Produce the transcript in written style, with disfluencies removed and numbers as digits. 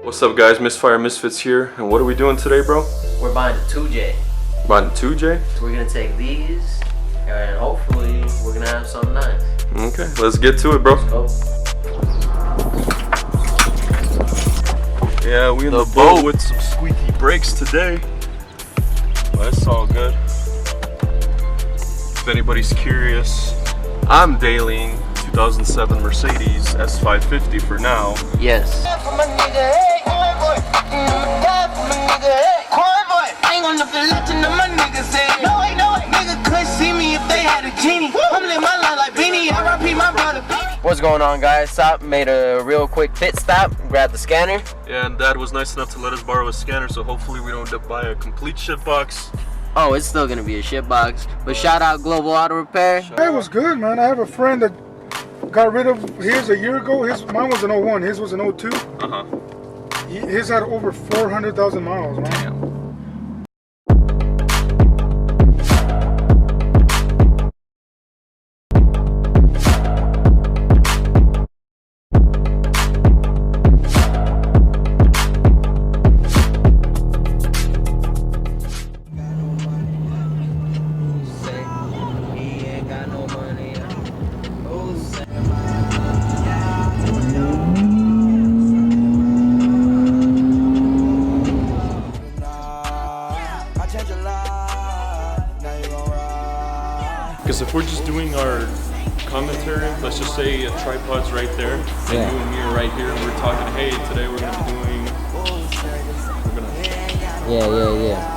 What's up guys, Misfire Misfits here, and what are we doing today, bro? We're buying a 2J. Buying a 2J? We're gonna take these, and hopefully we're gonna have something nice. Okay, let's get to it, bro. Let's go. Yeah, we in the boat with some squeaky brakes today. But it's all good. If anybody's curious, I'm dailying 2007 Mercedes S550 for now. Yes. What's going on, guys? Stop, made a real quick pit stop, grabbed the scanner. Yeah, and Dad was nice enough to let us borrow a scanner, so hopefully we don't buy a complete shit box. Oh, it's still gonna be a shit box. But shout out Global Auto Repair. It was good, man. I have a friend that got rid of his a year ago. Mine was an 01, his was an 02. His had over 400,000 miles, man. Damn. Because if we're just doing our commentary, let's just say a tripod's right there, and you and me are right here, and we're talking, hey, today we're gonna be doing, Yeah.